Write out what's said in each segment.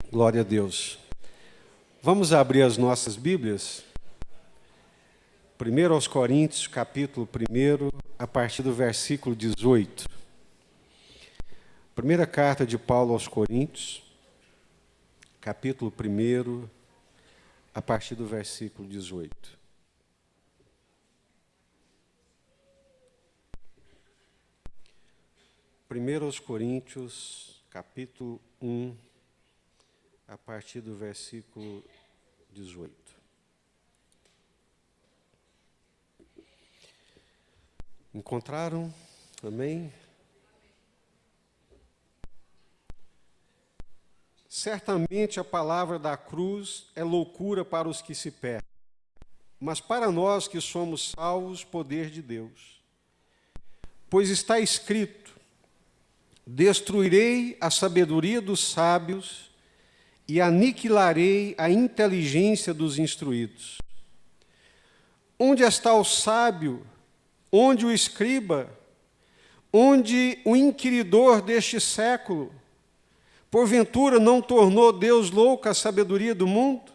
Glória a Deus. Vamos abrir as nossas Bíblias. 1 aos Coríntios, capítulo 1, a partir do versículo 18. Primeira carta de Paulo aos Coríntios, capítulo 1, a partir do versículo 18. Primeiro aos Coríntios, capítulo 1, a partir do versículo 18. Encontraram? Amém? Certamente a palavra da cruz é loucura para os que se perdem, mas para nós que somos salvos, poder de Deus. Pois está escrito: destruirei a sabedoria dos sábios e aniquilarei a inteligência dos instruídos. Onde está o sábio? Onde o escriba? Onde o inquiridor deste século? Porventura não tornou Deus louca a sabedoria do mundo?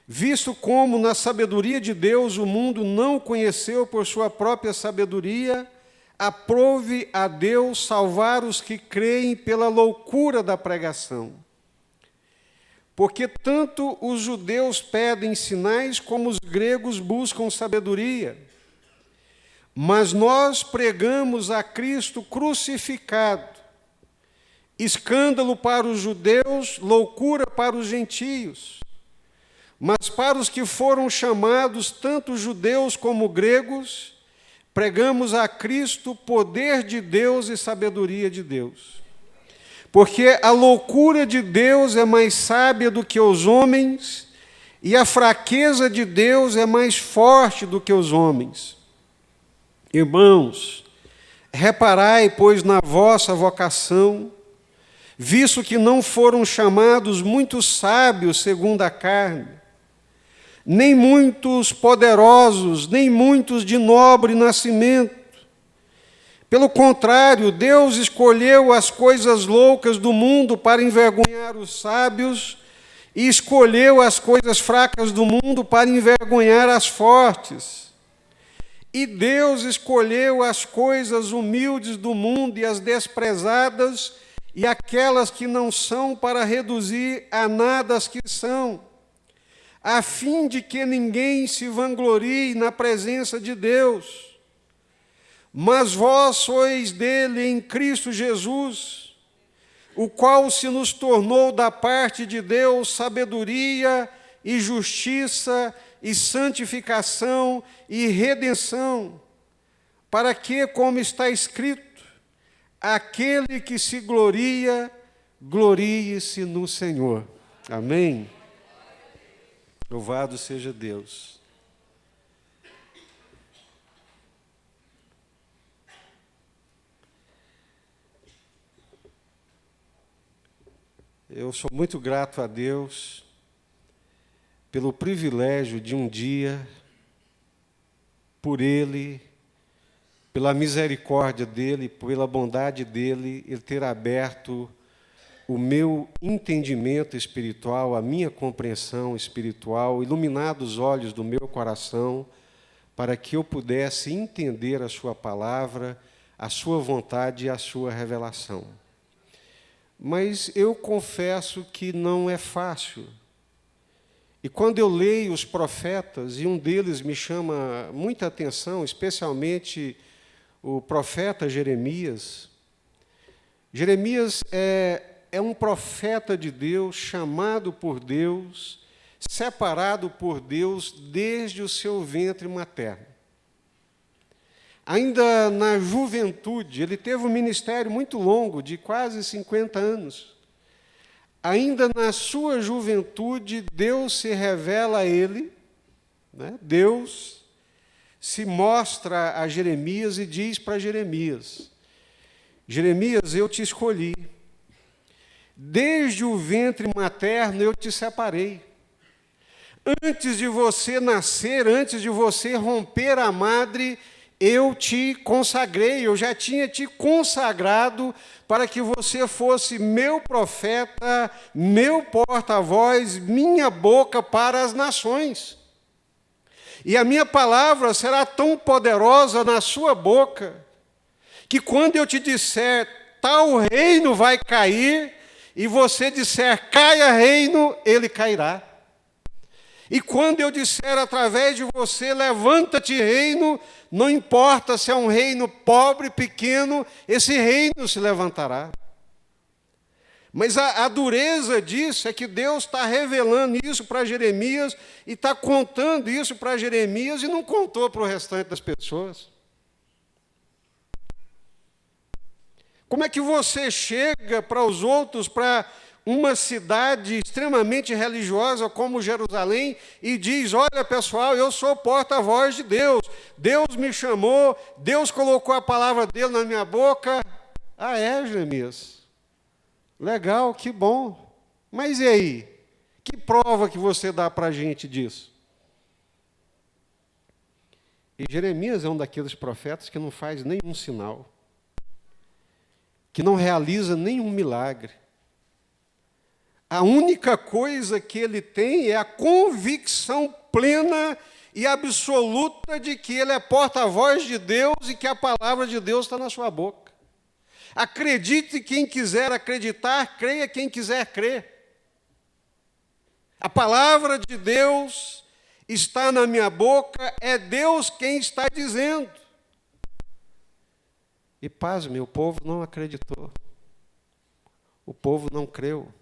Visto como na sabedoria de Deus o mundo não o conheceu por sua própria sabedoria, aprove a Deus salvar os que creem pela loucura da pregação. Porque tanto os judeus pedem sinais, como os gregos buscam sabedoria. Mas nós pregamos a Cristo crucificado, escândalo para os judeus, loucura para os gentios. Mas para os que foram chamados, tanto judeus como gregos, pregamos a Cristo poder de Deus e sabedoria de Deus. Porque a loucura de Deus é mais sábia do que os homens, e a fraqueza de Deus é mais forte do que os homens. Irmãos, reparai, pois, na vossa vocação, visto que não foram chamados muitos sábios segundo a carne, nem muitos poderosos, nem muitos de nobre nascimento. Pelo contrário, Deus escolheu as coisas loucas do mundo para envergonhar os sábios, e escolheu as coisas fracas do mundo para envergonhar as fortes. E Deus escolheu as coisas humildes do mundo e as desprezadas, e aquelas que não são, para reduzir a nada as que são, a fim de que ninguém se vanglorie na presença de Deus. Mas vós sois dele em Cristo Jesus, o qual se nos tornou da parte de Deus sabedoria e justiça e santificação e redenção, para que, como está escrito, aquele que se gloria, glorie-se no Senhor. Amém? Louvado seja Deus. Eu sou muito grato a Deus pelo privilégio de um dia, por Ele, pela misericórdia dEle, pela bondade dEle, Ele ter aberto o meu entendimento espiritual, a minha compreensão espiritual, iluminado os olhos do meu coração, para que eu pudesse entender a Sua palavra, a Sua vontade e a Sua revelação. Mas eu confesso que não é fácil. E quando eu leio os profetas, e um deles me chama muita atenção, especialmente o profeta Jeremias. Jeremias é um profeta de Deus, chamado por Deus, separado por Deus desde o seu ventre materno. Ainda na juventude, ele teve um ministério muito longo, de quase 50 anos. Ainda na sua juventude, Deus se revela a ele, né? Deus se mostra a Jeremias e diz para Jeremias: Jeremias, eu te escolhi. Desde o ventre materno eu te separei. Antes de você nascer, antes de você romper a madre, eu te consagrei, eu já tinha te consagrado para que você fosse meu profeta, meu porta-voz, minha boca para as nações. E a minha palavra será tão poderosa na sua boca, que quando eu te disser, tal reino vai cair, e você disser, caia reino, ele cairá. E quando eu disser através de você, levanta-te reino, não importa se é um reino pobre, pequeno, esse reino se levantará. Mas a dureza disso é que Deus está revelando isso para Jeremias e está contando isso para Jeremias e não contou para o restante das pessoas. Como é que você chega para os outros, para uma cidade extremamente religiosa como Jerusalém e diz, olha pessoal, eu sou porta-voz de Deus, Deus me chamou, Deus colocou a palavra dele na minha boca. Ah, é, Jeremias? Legal, que bom. Mas e aí? Que prova que você dá para a gente disso? E Jeremias é um daqueles profetas que não faz nenhum sinal, que não realiza nenhum milagre. A única coisa que ele tem é a convicção plena e absoluta de que ele é porta-voz de Deus e que a palavra de Deus está na sua boca. Acredite quem quiser acreditar, creia quem quiser crer. A palavra de Deus está na minha boca, é Deus quem está dizendo. E pasme, o povo não acreditou. O povo não creu.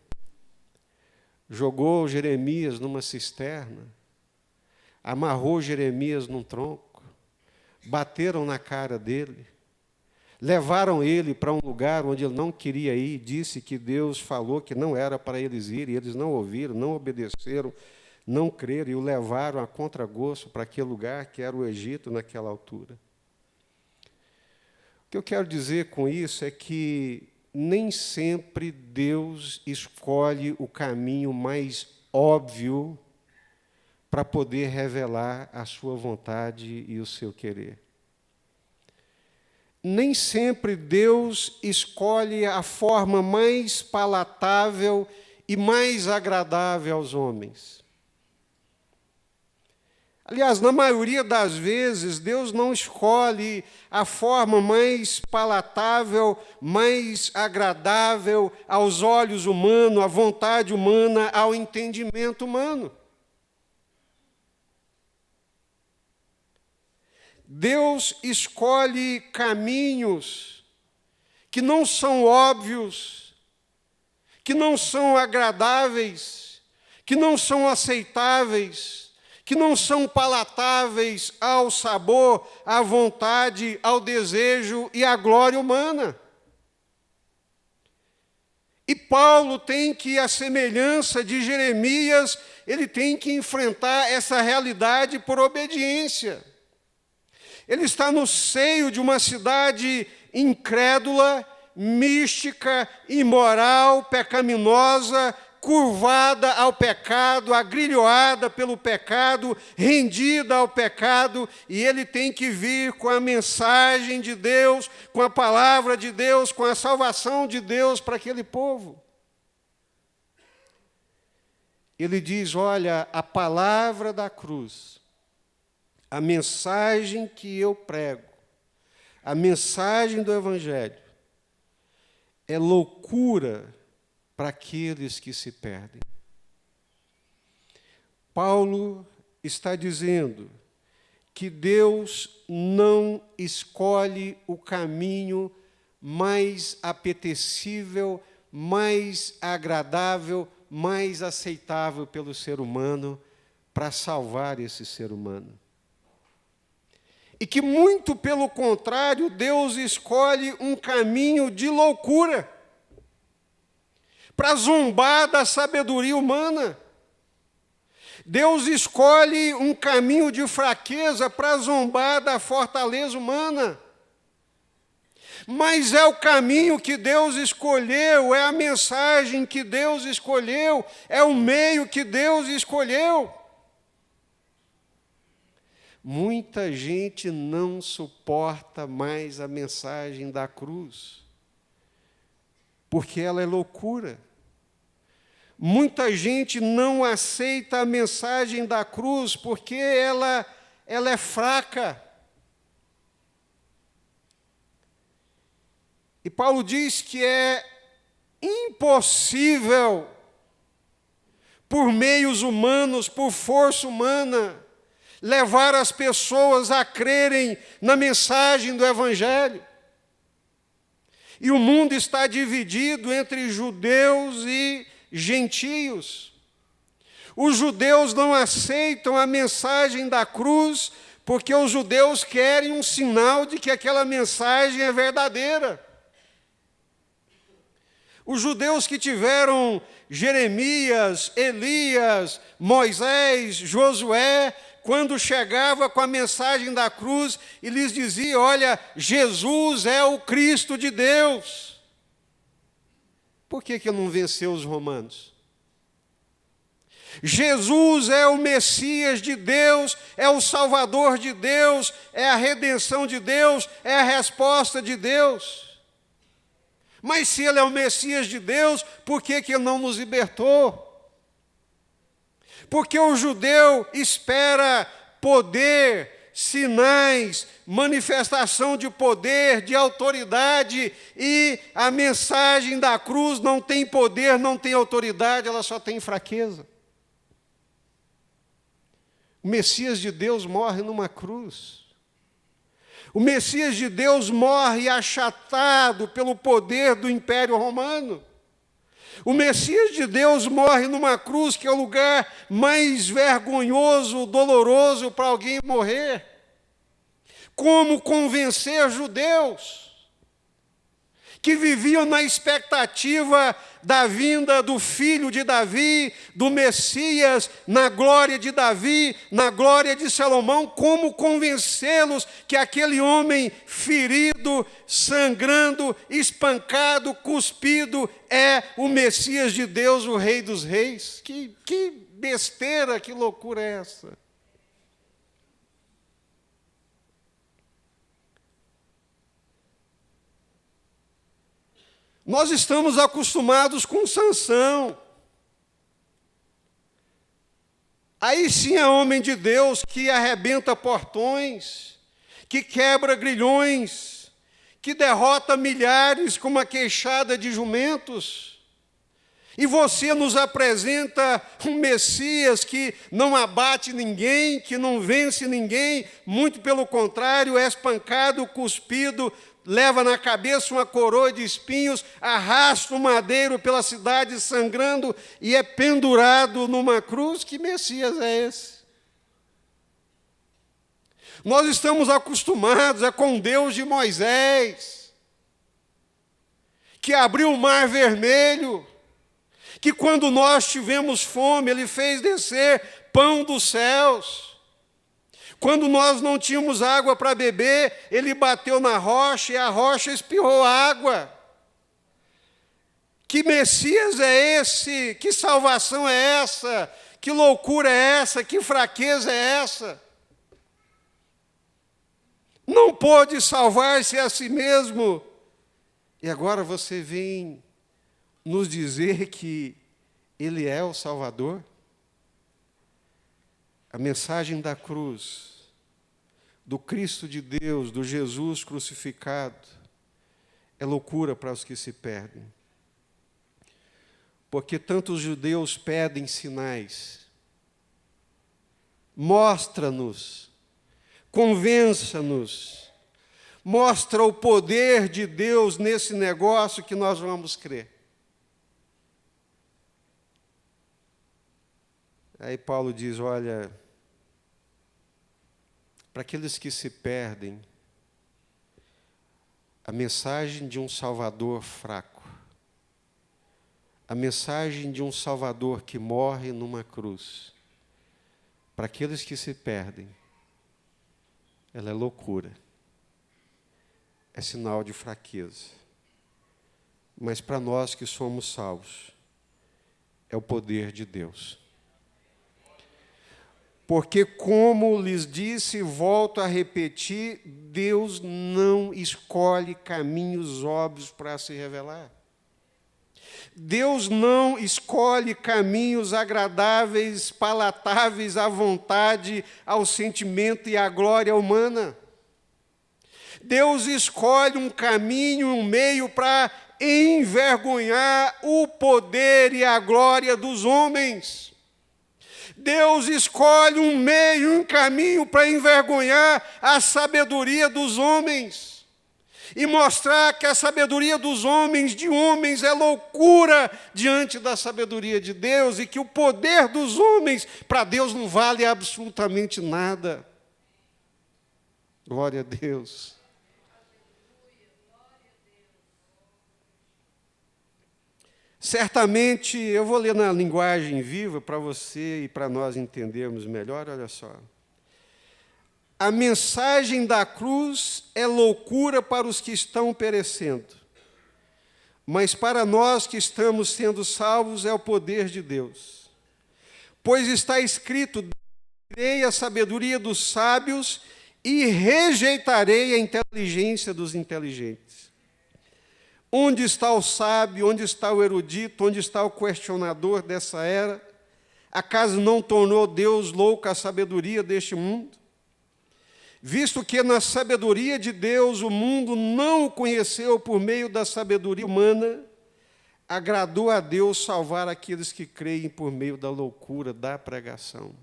Jogou Jeremias numa cisterna, amarrou Jeremias num tronco, bateram na cara dele, levaram ele para um lugar onde ele não queria ir, disse que Deus falou que não era para eles irem, e eles não ouviram, não obedeceram, não creram, e o levaram a contragosto para aquele lugar que era o Egito naquela altura. O que eu quero dizer com isso é que nem sempre Deus escolhe o caminho mais óbvio para poder revelar a sua vontade e o seu querer. Nem sempre Deus escolhe a forma mais palatável e mais agradável aos homens. Aliás, na maioria das vezes, Deus não escolhe a forma mais palatável, mais agradável aos olhos humanos, à vontade humana, ao entendimento humano. Deus escolhe caminhos que não são óbvios, que não são agradáveis, que não são aceitáveis, que não são palatáveis ao sabor, à vontade, ao desejo e à glória humana. E Paulo tem que, à semelhança de Jeremias, ele tem que enfrentar essa realidade por obediência. Ele está no seio de uma cidade incrédula, mística, imoral, pecaminosa, curvada ao pecado, agrilhoada pelo pecado, rendida ao pecado, e ele tem que vir com a mensagem de Deus, com a palavra de Deus, com a salvação de Deus para aquele povo. Ele diz, olha, a palavra da cruz, a mensagem que eu prego, a mensagem do Evangelho, é loucura para aqueles que se perdem. Paulo está dizendo que Deus não escolhe o caminho mais apetecível, mais agradável, mais aceitável pelo ser humano para salvar esse ser humano. E que, muito pelo contrário, Deus escolhe um caminho de loucura para zombar da sabedoria humana. Deus escolhe um caminho de fraqueza para zombar da fortaleza humana. Mas é o caminho que Deus escolheu, é a mensagem que Deus escolheu, é o meio que Deus escolheu. Muita gente não suporta mais a mensagem da cruz, porque ela é loucura. Muita gente não aceita a mensagem da cruz, porque ela é fraca. E Paulo diz que é impossível, por meios humanos, por força humana, levar as pessoas a crerem na mensagem do Evangelho. E o mundo está dividido entre judeus e gentios. Os judeus não aceitam a mensagem da cruz, porque os judeus querem um sinal de que aquela mensagem é verdadeira. Os judeus que tiveram Jeremias, Elias, Moisés, Josué, quando chegava com a mensagem da cruz e lhes dizia: olha, Jesus é o Cristo de Deus. Por que não venceu os romanos? Jesus é o Messias de Deus, é o Salvador de Deus, é a redenção de Deus, é a resposta de Deus. Mas se Ele é o Messias de Deus, por que Ele não nos libertou? Porque o judeu espera poder, sinais, manifestação de poder, de autoridade, e a mensagem da cruz não tem poder, não tem autoridade, ela só tem fraqueza. O Messias de Deus morre numa cruz. O Messias de Deus morre achatado pelo poder do Império Romano. O Messias de Deus morre numa cruz, que é o lugar mais vergonhoso, doloroso para alguém morrer. Como convencer judeus que viviam na expectativa da vinda do filho de Davi, do Messias, na glória de Davi, na glória de Salomão, como convencê-los que aquele homem ferido, sangrando, espancado, cuspido, é o Messias de Deus, o Rei dos Reis? Que besteira, que loucura é essa? Nós estamos acostumados com Sansão. Aí sim é homem de Deus que arrebenta portões, que quebra grilhões, que derrota milhares com uma queixada de jumentos. E você nos apresenta um Messias que não abate ninguém, que não vence ninguém, muito pelo contrário, é espancado, cuspido, leva na cabeça uma coroa de espinhos, arrasta o madeiro pela cidade sangrando e é pendurado numa cruz. Que Messias é esse? Nós estamos acostumados com o Deus de Moisés, que abriu o mar vermelho, que quando nós tivemos fome, Ele fez descer pão dos céus. Quando nós não tínhamos água para beber, Ele bateu na rocha e a rocha espirrou água. Que Messias é esse? Que salvação é essa? Que loucura é essa? Que fraqueza é essa? Não pôde salvar-se a si mesmo. E agora você vem nos dizer que Ele é o Salvador? A mensagem da cruz, do Cristo de Deus, do Jesus crucificado, é loucura para os que se perdem. Porque tantos judeus pedem sinais. Mostra-nos, convença-nos, mostra o poder de Deus nesse negócio que nós vamos crer. Aí Paulo diz, olha, para aqueles que se perdem, a mensagem de um Salvador fraco, a mensagem de um Salvador que morre numa cruz, para aqueles que se perdem, ela é loucura, é sinal de fraqueza. Mas para nós que somos salvos, é o poder de Deus. Porque, como lhes disse e volto a repetir, Deus não escolhe caminhos óbvios para se revelar. Deus não escolhe caminhos agradáveis, palatáveis à vontade, ao sentimento e à glória humana. Deus escolhe um caminho, um meio para envergonhar o poder e a glória dos homens. Deus escolhe um meio, um caminho para envergonhar a sabedoria dos homens e mostrar que a sabedoria dos homens, de homens, é loucura diante da sabedoria de Deus e que o poder dos homens para Deus não vale absolutamente nada. Glória a Deus. Certamente, eu vou ler na linguagem viva para você e para nós entendermos melhor, olha só. A mensagem da cruz é loucura para os que estão perecendo, mas para nós que estamos sendo salvos é o poder de Deus. Pois está escrito, darei a sabedoria dos sábios e rejeitarei a inteligência dos inteligentes. Onde está o sábio, onde está o erudito, onde está o questionador dessa era? Acaso não tornou Deus louca a sabedoria deste mundo? Visto que na sabedoria de Deus o mundo não o conheceu por meio da sabedoria humana, agradou a Deus salvar aqueles que creem por meio da loucura da pregação.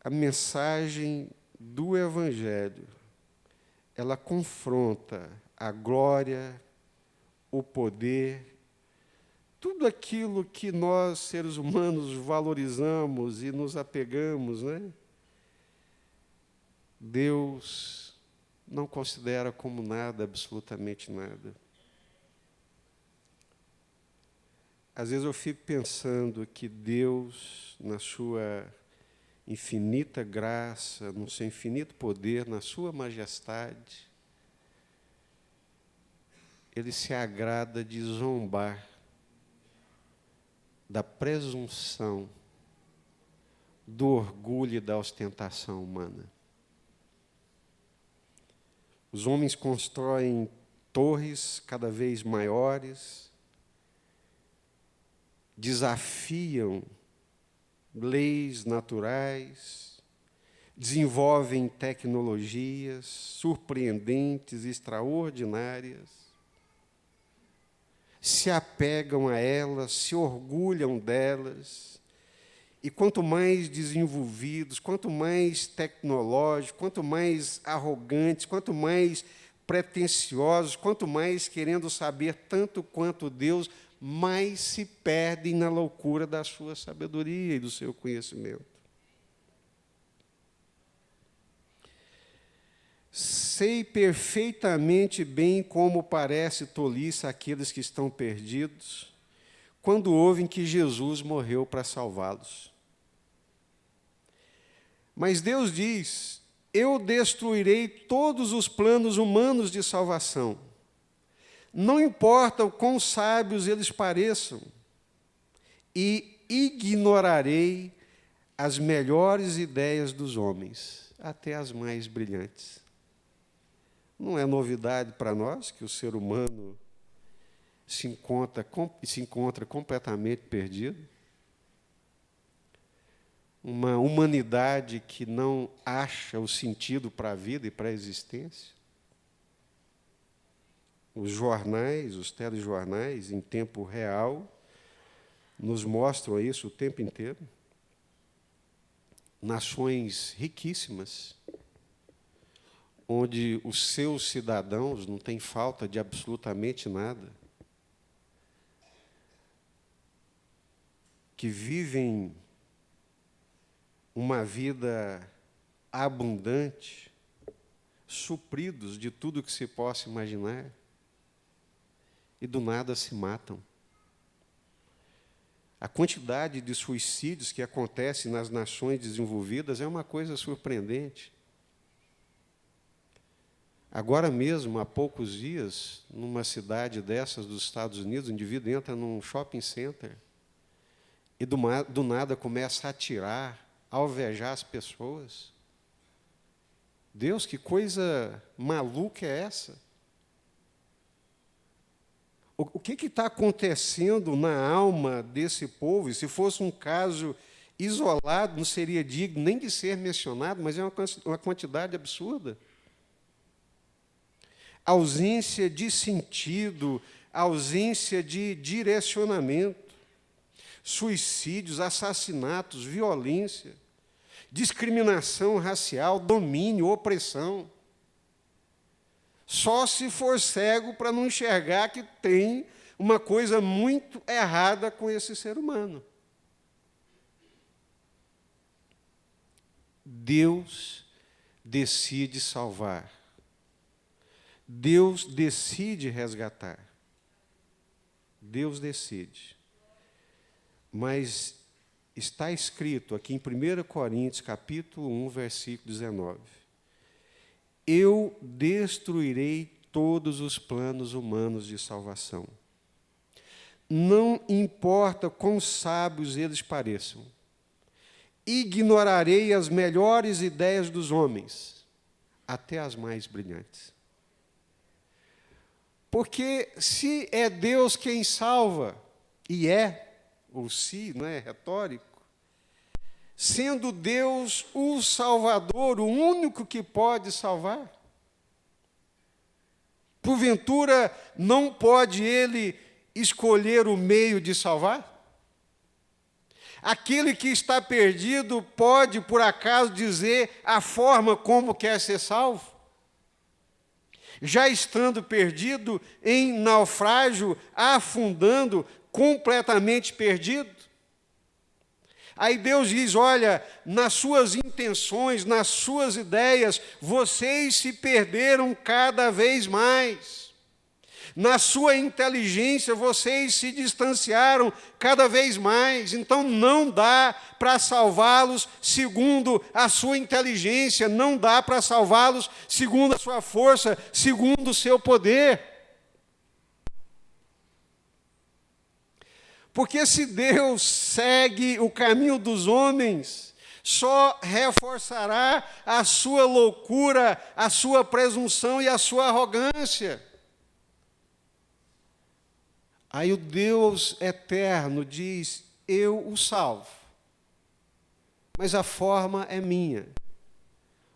A mensagem do Evangelho, ela confronta a glória, o poder, tudo aquilo que nós, seres humanos, valorizamos e nos apegamos, né? Deus não considera como nada, absolutamente nada. Às vezes eu fico pensando que Deus, na sua infinita graça, no seu infinito poder, na sua majestade, Ele se agrada de zombar da presunção, do orgulho e da ostentação humana. Os homens constroem torres cada vez maiores, desafiam leis naturais, desenvolvem tecnologias surpreendentes, extraordinárias, se apegam a elas, se orgulham delas, e quanto mais desenvolvidos, quanto mais tecnológicos, quanto mais arrogantes, quanto mais pretensiosos, quanto mais querendo saber tanto quanto Deus, mais se perdem na loucura da sua sabedoria e do seu conhecimento. Sei perfeitamente bem como parece tolice àqueles que estão perdidos, quando ouvem que Jesus morreu para salvá-los. Mas Deus diz, eu destruirei todos os planos humanos de salvação. Não importa o quão sábios eles pareçam, e ignorarei as melhores ideias dos homens, até as mais brilhantes. Não é novidade para nós que o ser humano se encontra completamente perdido. Uma humanidade que não acha o sentido para a vida e para a existência. Os jornais, os telejornais, em tempo real, nos mostram isso o tempo inteiro. Nações riquíssimas, onde os seus cidadãos não têm falta de absolutamente nada, que vivem uma vida abundante, supridos de tudo que se possa imaginar, e do nada se matam. A quantidade de suicídios que acontece nas nações desenvolvidas é uma coisa surpreendente. Agora mesmo, há poucos dias, numa cidade dessas dos Estados Unidos, o indivíduo entra num shopping center e do nada começa a atirar, a alvejar as pessoas. Deus, que coisa maluca é essa? O que está acontecendo na alma desse povo? E se fosse um caso isolado, não seria digno nem de ser mencionado, mas é uma quantidade absurda. Ausência de sentido, ausência de direcionamento, suicídios, assassinatos, violência, discriminação racial, domínio, opressão. Só se for cego para não enxergar que tem uma coisa muito errada com esse ser humano. Deus decide salvar. Deus decide resgatar. Deus decide. Mas está escrito aqui em 1 Coríntios, capítulo 1, versículo 19. Eu destruirei todos os planos humanos de salvação. Não importa quão sábios eles pareçam. Ignorarei as melhores ideias dos homens, até as mais brilhantes. Porque se é Deus quem salva, e ou se, não é retórico, sendo Deus o Salvador, o único que pode salvar, porventura não pode Ele escolher o meio de salvar? Aquele que está perdido pode, por acaso, dizer a forma como quer ser salvo? Já estando perdido, em naufrágio, afundando, completamente perdido? Aí Deus diz, olha, nas suas intenções, nas suas ideias, vocês se perderam cada vez mais. Na sua inteligência, vocês se distanciaram cada vez mais. Então, não dá para salvá-los segundo a sua inteligência, não dá para salvá-los segundo a sua força, segundo o seu poder. Porque se Deus segue o caminho dos homens, só reforçará a sua loucura, a sua presunção e a sua arrogância. Aí o Deus eterno diz, eu o salvo, mas a forma é minha,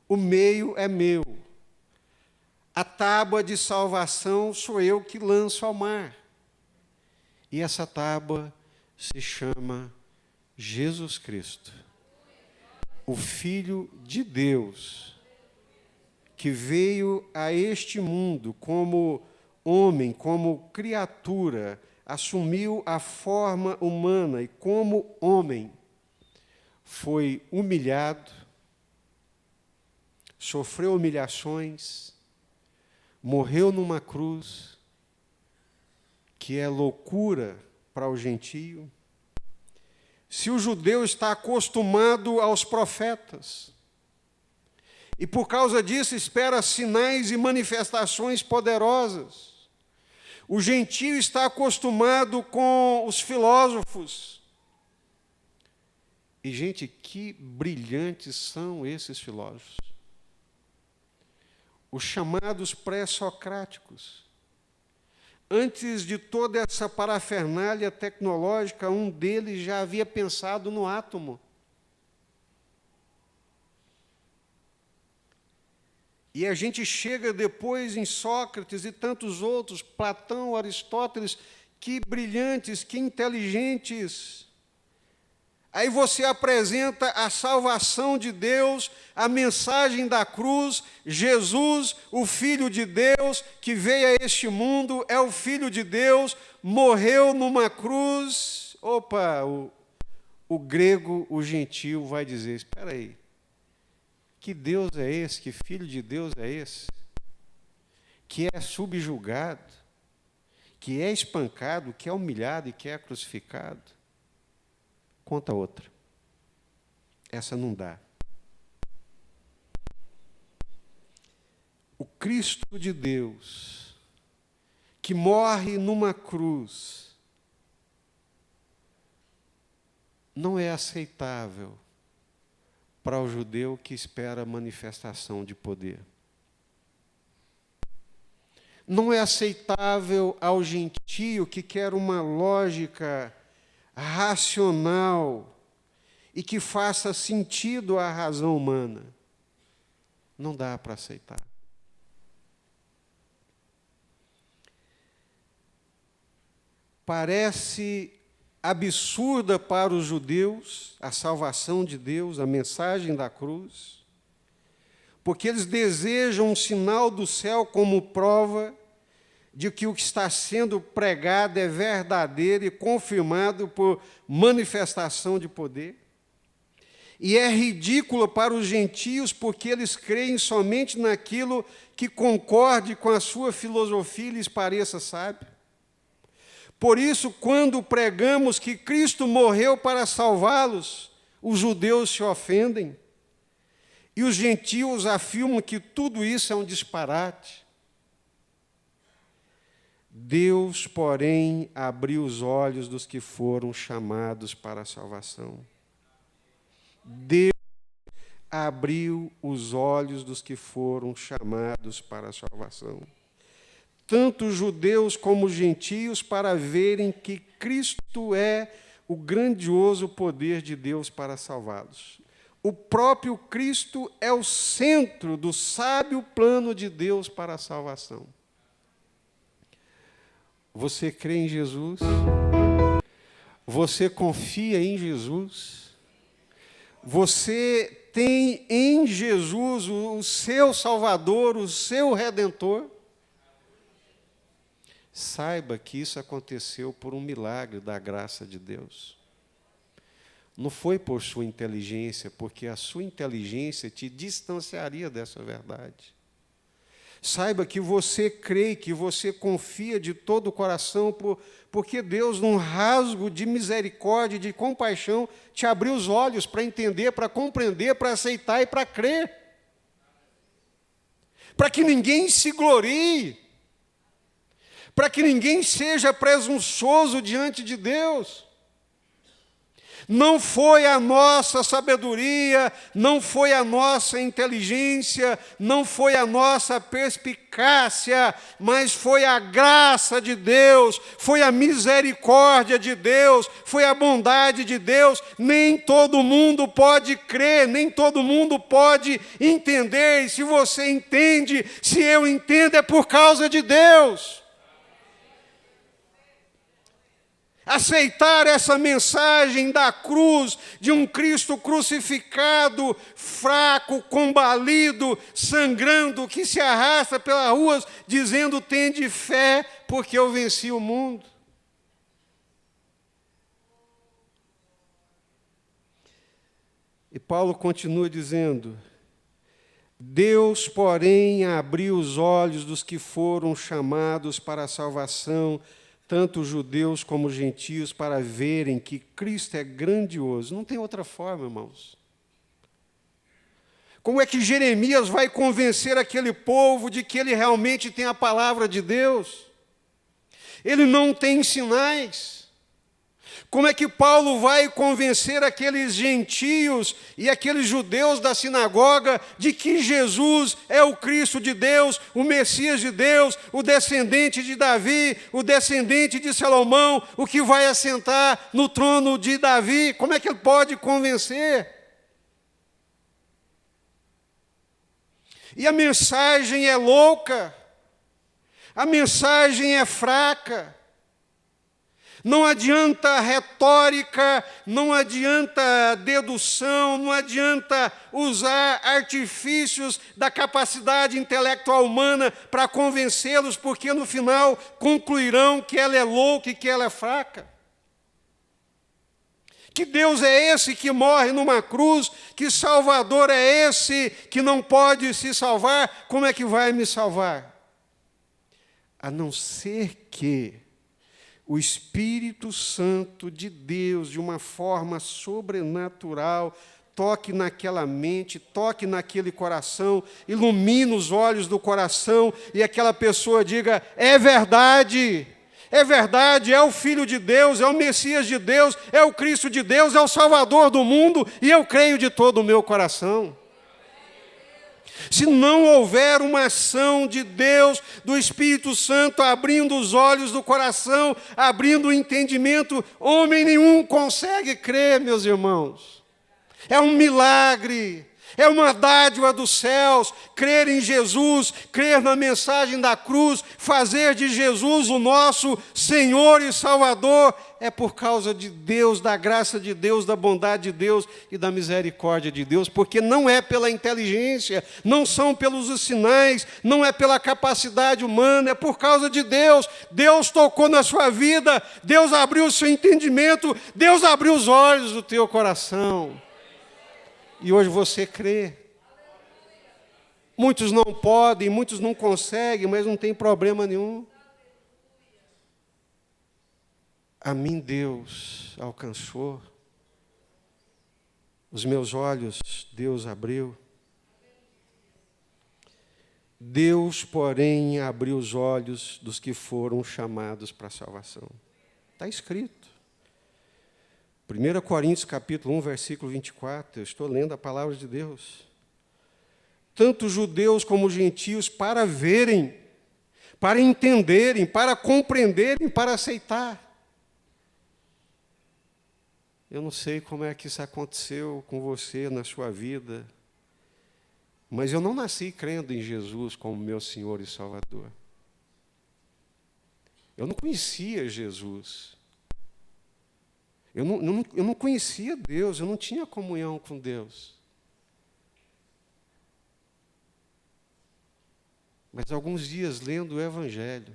o meio é meu, a tábua de salvação sou eu que lanço ao mar. E essa tábua se chama Jesus Cristo, o Filho de Deus, que veio a este mundo como homem, como criatura, assumiu a forma humana e como homem foi humilhado, sofreu humilhações, morreu numa cruz, que é loucura para o gentio. Se o judeu está acostumado aos profetas, e por causa disso espera sinais e manifestações poderosas, o gentio está acostumado com os filósofos. E, gente, que brilhantes são esses filósofos. Os chamados pré-socráticos. Antes de toda essa parafernália tecnológica, um deles já havia pensado no átomo. E a gente chega depois em Sócrates e tantos outros, Platão, Aristóteles, que brilhantes, que inteligentes. Aí você apresenta a salvação de Deus, a mensagem da cruz, Jesus, o Filho de Deus, que veio a este mundo, é o Filho de Deus, morreu numa cruz. Opa, o grego, o gentio vai dizer, espera aí, que Deus é esse, que Filho de Deus é esse, que é subjugado, que é espancado, que é humilhado e que é crucificado? Conta outra. Essa não dá. O Cristo de Deus, que morre numa cruz, não é aceitável para o judeu que espera manifestação de poder. Não é aceitável ao gentio que quer uma lógica racional e que faça sentido à razão humana. Não dá para aceitar. Parece absurda para os judeus a salvação de Deus, a mensagem da cruz, porque eles desejam um sinal do céu como prova de que o que está sendo pregado é verdadeiro e confirmado por manifestação de poder. E é ridículo para os gentios porque eles creem somente naquilo que concorde com a sua filosofia e lhes pareça sábio. Por isso, quando pregamos que Cristo morreu para salvá-los, os judeus se ofendem e os gentios afirmam que tudo isso é um disparate. Deus, porém, abriu os olhos dos que foram chamados para a salvação. Deus abriu os olhos dos que foram chamados para a salvação. Tanto judeus como gentios, para verem que Cristo é o grandioso poder de Deus para salvá-los. O próprio Cristo é o centro do sábio plano de Deus para a salvação. Você crê em Jesus? Você confia em Jesus? Você tem em Jesus o seu Salvador, o seu Redentor? Saiba que isso aconteceu por um milagre da graça de Deus. Não foi por sua inteligência, porque a sua inteligência te distanciaria dessa verdade. Saiba que você crê, que você confia de todo o coração, porque Deus, num rasgo de misericórdia e de compaixão, te abriu os olhos para entender, para compreender, para aceitar e para crer. Para que ninguém se glorie, para que ninguém seja presunçoso diante de Deus. Não foi a nossa sabedoria, não foi a nossa inteligência, não foi a nossa perspicácia, mas foi a graça de Deus, foi a misericórdia de Deus, foi a bondade de Deus. Nem todo mundo pode crer, nem todo mundo pode entender. E se você entende, se eu entendo, é por causa de Deus. Aceitar essa mensagem da cruz, de um Cristo crucificado, fraco, combalido, sangrando, que se arrasta pelas ruas, dizendo: tende fé, porque eu venci o mundo. E Paulo continua dizendo: Deus, porém, abriu os olhos dos que foram chamados para a salvação, tanto judeus como gentios, para verem que Cristo é grandioso. Não tem outra forma, irmãos. Como é que Jeremias vai convencer aquele povo de que ele realmente tem a palavra de Deus? Ele não tem sinais. Como é que Paulo vai convencer aqueles gentios e aqueles judeus da sinagoga de que Jesus é o Cristo de Deus, o Messias de Deus, o descendente de Davi, o descendente de Salomão, o que vai assentar no trono de Davi? Como é que ele pode convencer? E a mensagem é louca, a mensagem é fraca. Não adianta retórica, não adianta dedução, não adianta usar artifícios da capacidade intelectual humana para convencê-los, porque no final concluirão que ela é louca e que ela é fraca. Que Deus é esse que morre numa cruz? Que Salvador é esse que não pode se salvar? Como é que vai me salvar? A não ser que o Espírito Santo de Deus, de uma forma sobrenatural, toque naquela mente, toque naquele coração, ilumine os olhos do coração e aquela pessoa diga: é verdade, é verdade, é o Filho de Deus, é o Messias de Deus, é o Cristo de Deus, é o Salvador do mundo, e eu creio de todo o meu coração. Se não houver uma ação de Deus, do Espírito Santo, abrindo os olhos do coração, abrindo o entendimento, homem nenhum consegue crer, meus irmãos. É um milagre, é uma dádiva dos céus, crer em Jesus, crer na mensagem da cruz, fazer de Jesus o nosso Senhor e Salvador, é por causa de Deus, da graça de Deus, da bondade de Deus e da misericórdia de Deus, porque não é pela inteligência, não são pelos sinais, não é pela capacidade humana, é por causa de Deus. Deus tocou na sua vida, Deus abriu o seu entendimento, Deus abriu os olhos do teu coração. E hoje você crê. Muitos não podem, muitos não conseguem, mas não tem problema nenhum. A mim Deus alcançou, os meus olhos Deus abriu. Deus, porém, abriu os olhos dos que foram chamados para a salvação. Está escrito. 1 Coríntios capítulo 1, versículo 24, eu estou lendo a palavra de Deus. Tanto judeus como gentios para verem, para entenderem, para compreenderem, para aceitar. Eu não sei como é que isso aconteceu com você na sua vida, mas eu não nasci crendo em Jesus como meu Senhor e Salvador. Eu não conhecia Jesus. Eu não conhecia Deus, eu não tinha comunhão com Deus. Mas alguns dias lendo o Evangelho,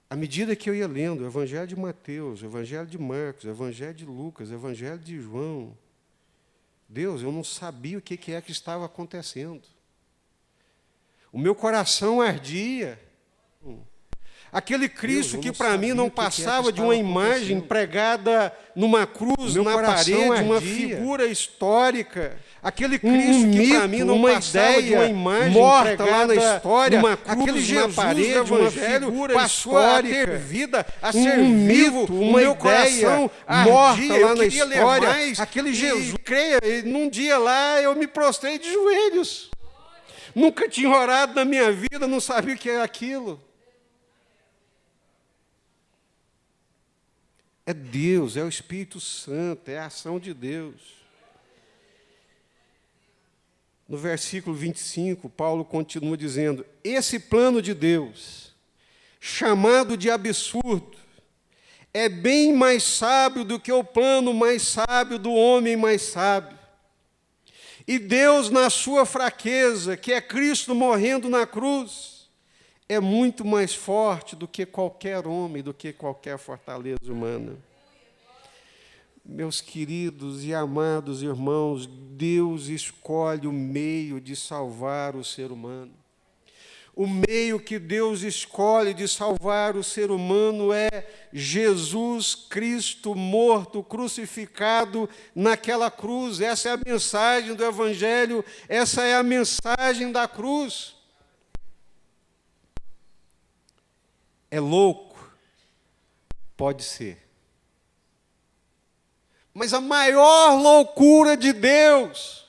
à medida que eu ia lendo o Evangelho de Mateus, o Evangelho de Marcos, o Evangelho de Lucas, o Evangelho de João, Deus, eu não sabia o que é que estava acontecendo. O meu coração ardia. Aquele Cristo que para mim não passava de uma imagem pregada numa cruz, na parede, uma figura histórica. Aquele Cristo que para mim não passava de uma imagem morta lá na história, numa cruz, aquele Jesus na parede, uma figura passou a ter vida, a ser vivo, uma meu coração morta lá na história. Aquele Jesus, creia, num dia lá eu me prostrei de joelhos. Nunca tinha orado na minha vida, não sabia o que era aquilo. É Deus, é o Espírito Santo, é a ação de Deus. No versículo 25, Paulo continua dizendo: esse plano de Deus, chamado de absurdo, é bem mais sábio do que o plano mais sábio do homem mais sábio. E Deus, na sua fraqueza, que é Cristo morrendo na cruz, é muito mais forte do que qualquer homem, do que qualquer fortaleza humana. Meus queridos e amados irmãos, Deus escolhe o meio de salvar o ser humano. O meio que Deus escolhe de salvar o ser humano é Jesus Cristo morto, crucificado naquela cruz. Essa é a mensagem do Evangelho, essa é a mensagem da cruz. É louco? Pode ser. Mas a maior loucura de Deus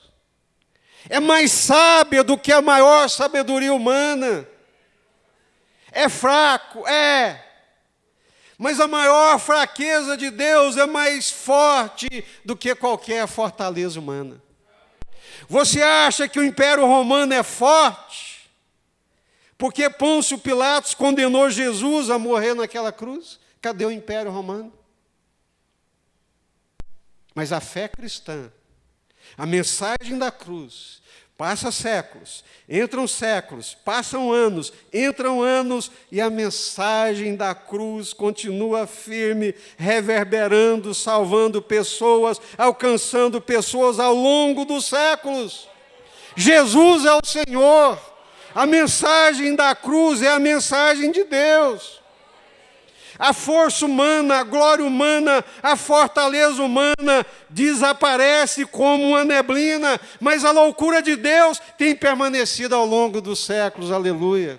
é mais sábia do que a maior sabedoria humana. É fraco? É. Mas a maior fraqueza de Deus é mais forte do que qualquer fortaleza humana. Você acha que o Império Romano é forte? Porque Pôncio Pilatos condenou Jesus a morrer naquela cruz? Cadê o Império Romano? Mas a fé cristã, a mensagem da cruz, passa séculos, passam anos, entram anos, e a mensagem da cruz continua firme, reverberando, salvando pessoas, alcançando pessoas ao longo dos séculos. Jesus é o Senhor. A mensagem da cruz é a mensagem de Deus. A força humana, a glória humana, a fortaleza humana desaparece como uma neblina, mas a loucura de Deus tem permanecido ao longo dos séculos. Aleluia.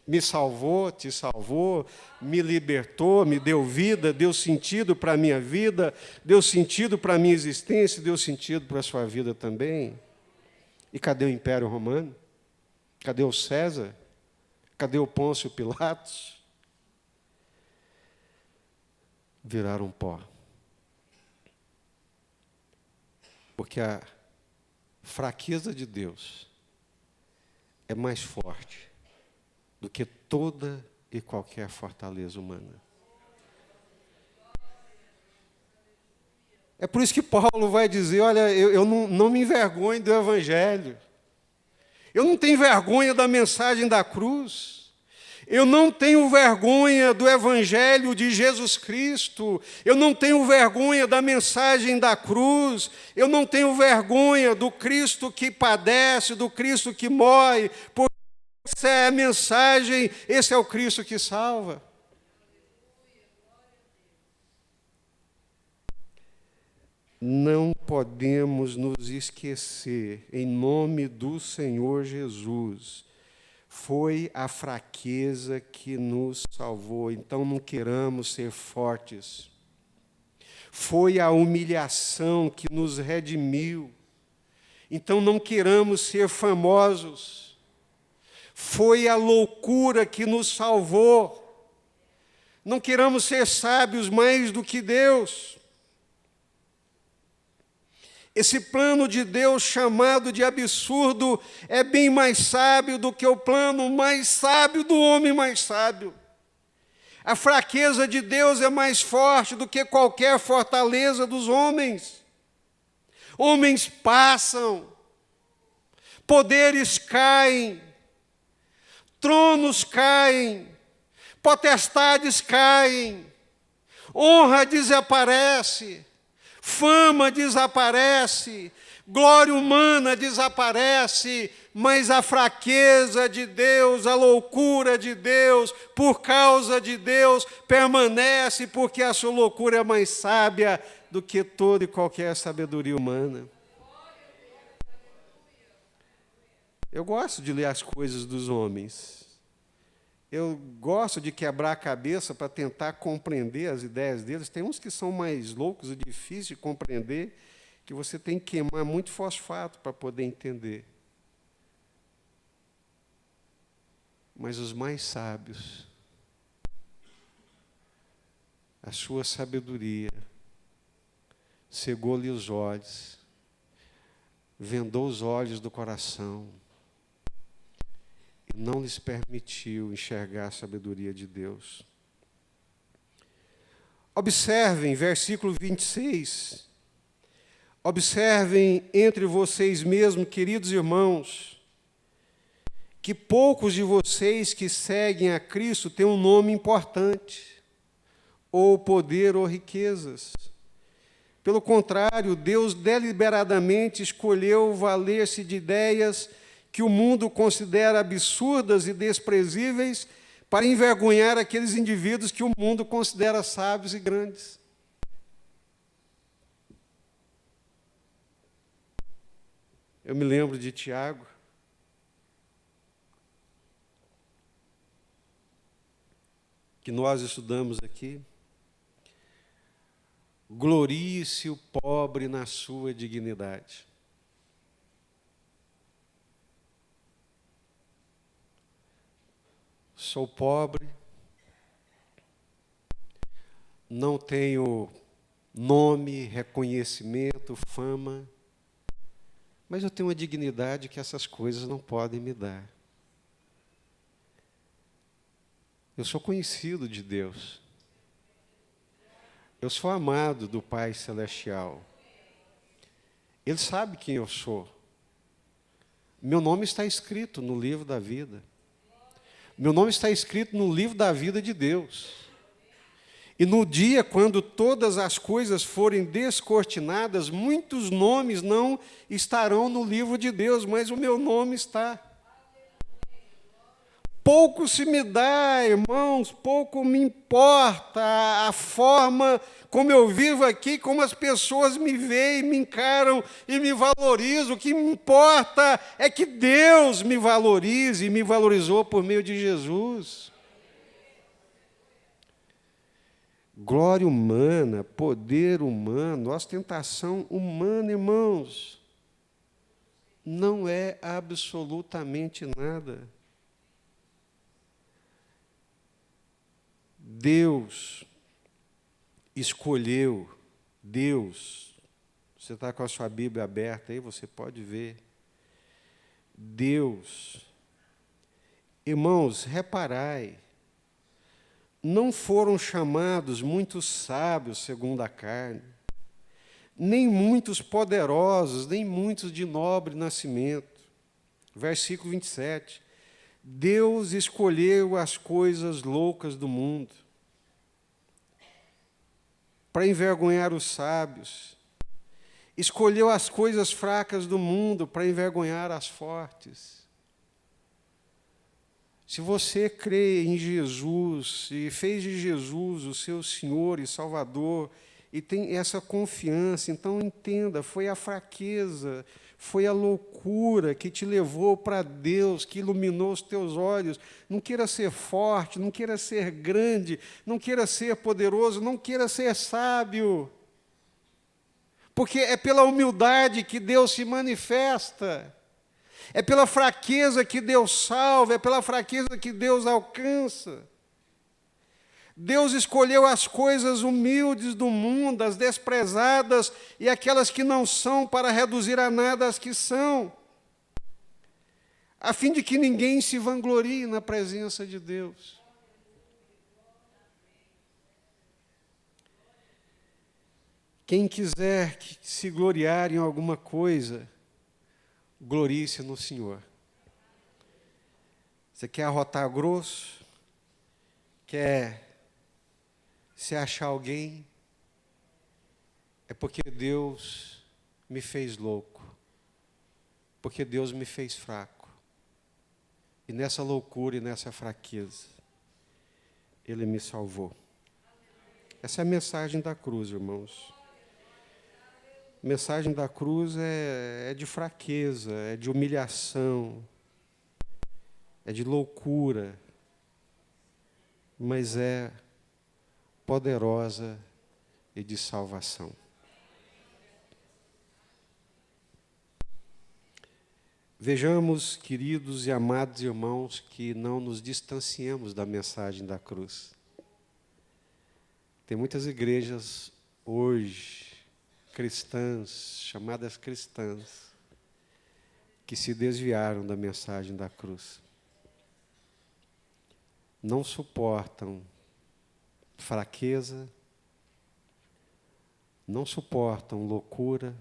Me salvou, te salvou, me libertou, me deu vida, deu sentido para a minha vida, deu sentido para a minha existência, deu sentido para a sua vida também. E cadê o Império Romano? Cadê o César? Cadê o Pôncio Pilatos? Viraram pó. Porque a fraqueza de Deus é mais forte do que toda e qualquer fortaleza humana. É por isso que Paulo vai dizer, olha, eu não me envergonho do Evangelho. Eu não tenho vergonha da mensagem da cruz. Eu não tenho vergonha do Evangelho de Jesus Cristo. Eu não tenho vergonha da mensagem da cruz. Eu não tenho vergonha do Cristo que padece, do Cristo que morre. Porque essa é a mensagem, esse é o Cristo que salva. Não podemos nos esquecer, em nome do Senhor Jesus, foi a fraqueza que nos salvou, então não queramos ser fortes. Foi a humilhação que nos redimiu, então não queramos ser famosos. Foi a loucura que nos salvou, não queramos ser sábios mais do que Deus. Esse plano de Deus chamado de absurdo é bem mais sábio do que o plano mais sábio do homem mais sábio. A fraqueza de Deus é mais forte do que qualquer fortaleza dos homens. Homens passam, poderes caem, tronos caem, potestades caem, honra desaparece. Fama desaparece, glória humana desaparece, mas a fraqueza de Deus, a loucura de Deus, por causa de Deus, permanece, porque a sua loucura é mais sábia do que toda e qualquer sabedoria humana. Eu gosto de ler as coisas dos homens. Eu gosto de quebrar a cabeça para tentar compreender as ideias deles. Tem uns que são mais loucos e difíceis de compreender, que você tem que queimar muito fosfato para poder entender. Mas os mais sábios, a sua sabedoria cegou-lhe os olhos, vendou os olhos do coração, não lhes permitiu enxergar a sabedoria de Deus. Observem, versículo 26. Observem entre vocês mesmos, queridos irmãos, que poucos de vocês que seguem a Cristo têm um nome importante, ou poder ou riquezas. Pelo contrário, Deus deliberadamente escolheu valer-se de ideias que o mundo considera absurdas e desprezíveis para envergonhar aqueles indivíduos que o mundo considera sábios e grandes. Eu me lembro de Tiago, que nós estudamos aqui. Glorie-se o pobre na sua dignidade. Sou pobre, não tenho nome, reconhecimento, fama, mas eu tenho uma dignidade que essas coisas não podem me dar. Eu sou conhecido de Deus. Eu sou amado do Pai Celestial. Ele sabe quem eu sou. Meu nome está escrito no livro da vida. Meu nome está escrito no livro da vida de Deus. E no dia quando todas as coisas forem descortinadas, muitos nomes não estarão no livro de Deus, mas o meu nome está. pouco se me dá, irmãos, pouco me importa a forma como eu vivo aqui, como as pessoas me veem, me encaram e me valorizam. O que me importa é que Deus me valorize e me valorizou por meio de Jesus. Glória humana, poder humano, ostentação humana, irmãos, não é absolutamente nada. Deus escolheu, você está com a sua Bíblia aberta aí, você pode ver. Deus, irmãos, reparai, não foram chamados muitos sábios segundo a carne, nem muitos poderosos, nem muitos de nobre nascimento. Versículo 27. Deus escolheu as coisas loucas do mundo para envergonhar os sábios. Escolheu as coisas fracas do mundo para envergonhar as fortes. Se você crê em Jesus e fez de Jesus o seu Senhor e Salvador e tem essa confiança, então entenda, foi a fraqueza, foi a loucura que te levou para Deus, que iluminou os teus olhos. Não queira ser forte, não queira ser grande, não queira ser poderoso, não queira ser sábio. Porque é pela humildade que Deus se manifesta. É pela fraqueza que Deus salva, é pela fraqueza que Deus alcança. Deus escolheu as coisas humildes do mundo, as desprezadas e aquelas que não são, para reduzir a nada as que são, a fim de que ninguém se vanglorie na presença de Deus. Quem quiser que se gloriar em alguma coisa, glorie-se no Senhor. Você quer arrotar grosso? Quer se achar alguém? É porque Deus me fez louco. Porque Deus me fez fraco. E nessa loucura e nessa fraqueza, Ele me salvou. Essa é a mensagem da cruz, irmãos. A mensagem da cruz é de fraqueza, é de humilhação, é de loucura, mas é poderosa e de salvação. Vejamos, queridos e amados irmãos, que não nos distanciemos da mensagem da cruz. Tem muitas igrejas hoje, cristãs, chamadas cristãs, que se desviaram da mensagem da cruz. Não suportam fraqueza, não suportam loucura,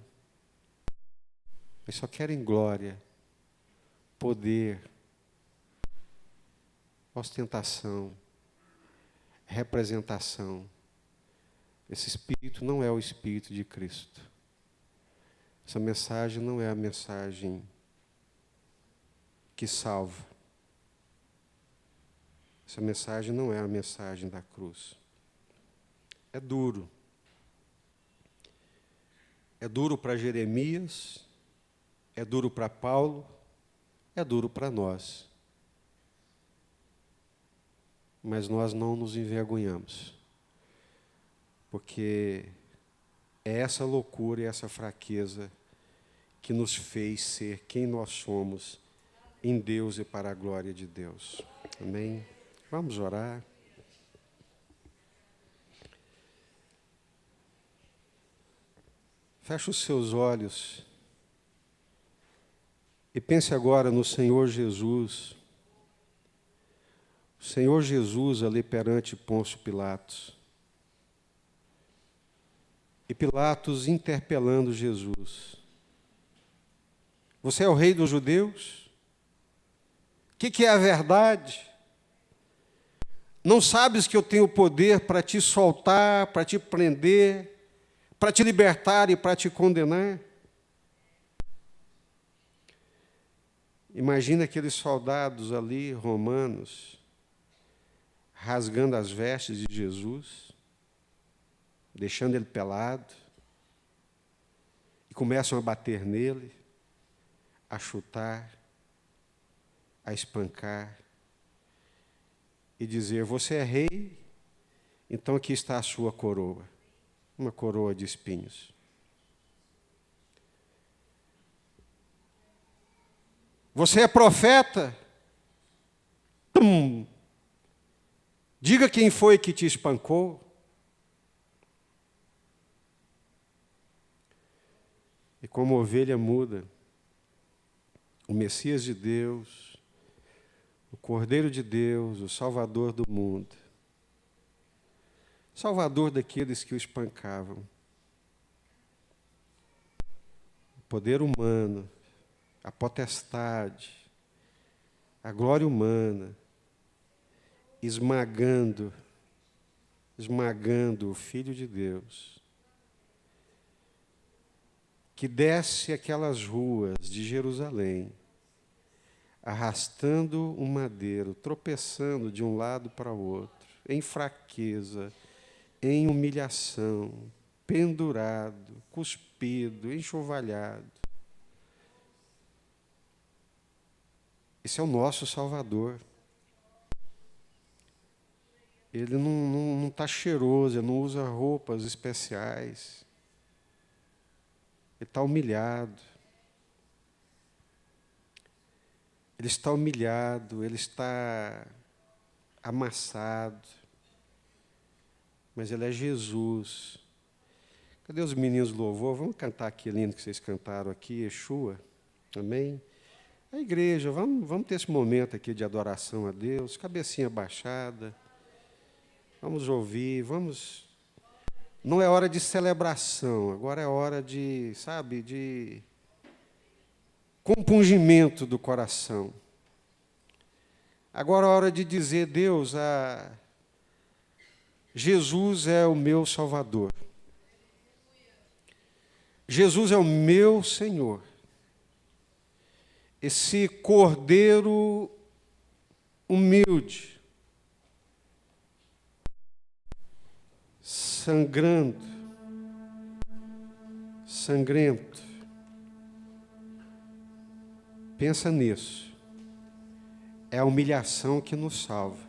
mas só querem glória, poder, ostentação, representação. Esse espírito não é o espírito de Cristo. Essa mensagem não é a mensagem que salva. Essa mensagem não é a mensagem da cruz. É duro. É duro para Jeremias, é duro para Paulo, é duro para nós. Mas nós não nos envergonhamos. Porque é essa loucura e essa fraqueza que nos fez ser quem nós somos em Deus e para a glória de Deus. Amém? Vamos orar. Feche os seus olhos e pense agora no Senhor Jesus. O Senhor Jesus ali perante Pôncio Pilatos. E Pilatos interpelando Jesus. Você é o rei dos judeus? O que é a verdade? Não sabes que eu tenho poder para te soltar, para te prender, para te libertar e para te condenar? Imagina aqueles soldados ali, romanos, rasgando as vestes de Jesus, deixando ele pelado, e começam a bater nele, a chutar, a espancar, e dizer: você é rei, então aqui está a sua coroa, uma coroa de espinhos. Você é profeta? Diga quem foi que te espancou. E como ovelha muda, o Messias de Deus, o Cordeiro de Deus, o Salvador do mundo, Salvador daqueles que o espancavam, o poder humano, a potestade, a glória humana, esmagando o Filho de Deus, que desce aquelas ruas de Jerusalém, arrastando um madeiro, tropeçando de um lado para o outro, em fraqueza, em humilhação, pendurado, cuspido, enxovalhado. Esse é o nosso Salvador. Ele não está cheiroso, ele não usa roupas especiais. Ele está humilhado. Ele está humilhado, ele está amassado. Mas ele é Jesus. Cadê os meninos do louvor? Vamos cantar aquele lindo que vocês cantaram aqui, Yeshua. Amém? A igreja, vamos ter esse momento aqui de adoração a Deus, cabecinha baixada. Vamos ouvir, vamos... Não é hora de celebração, agora é hora de, sabe, de compungimento do coração. Agora é hora de dizer: Deus, Jesus é o meu Salvador. Jesus é o meu Senhor. Esse Cordeiro humilde, sangrento, pensa nisso. É a humilhação que nos salva.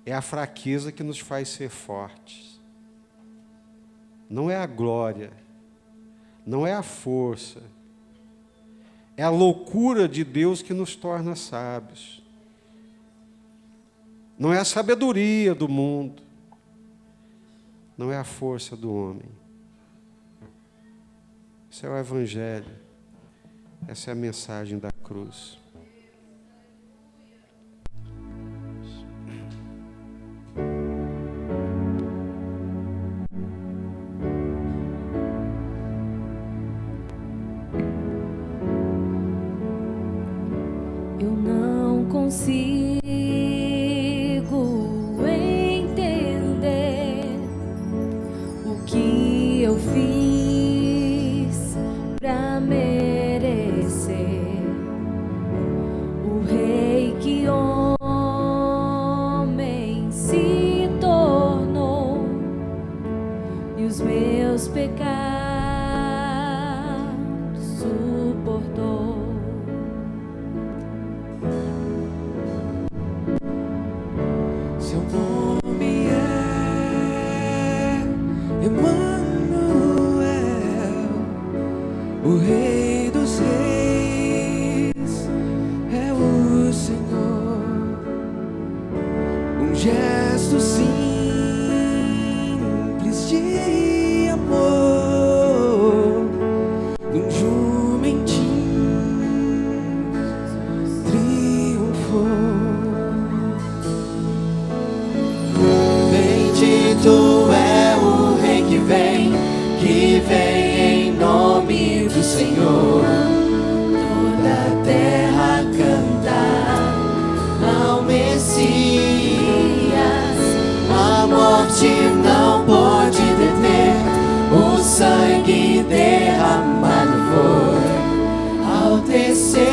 É a fraqueza que nos faz ser fortes. Não é a glória, não é a força. É a loucura de Deus que nos torna sábios. Não é a sabedoria do mundo. Não é a força do homem. Esse é o Evangelho. Essa é a mensagem da cruz. Eu não consigo entender o que eu fiz para merecer o rei que homem se tornou e os meus pecados suportou. Seu nome é Emmanuel, o Rei dos Reis é o Senhor. Um gesto simples de amor, um jumentinho triunfou. Bendito é o Rei que vem em nome do Senhor. Toda a terra canta ao Messias. A morte não pode deter, o sangue derramado foi ao descer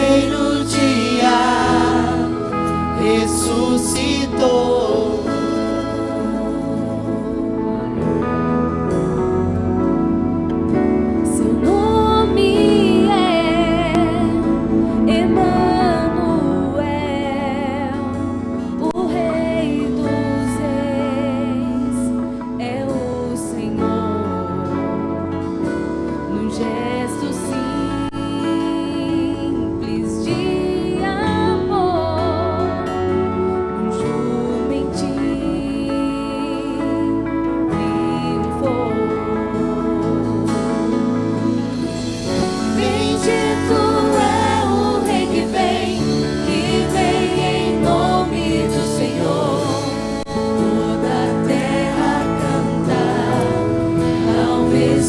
A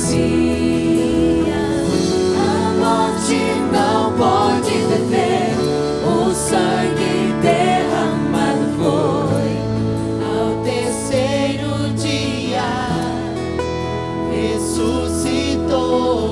morte não pode deter. O sangue derramado foi. Ao terceiro dia ressuscitou.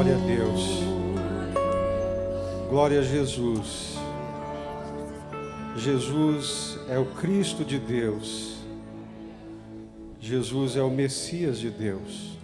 Glória a Deus. Glória a Jesus. Jesus é o Cristo de Deus. Jesus é o Messias de Deus.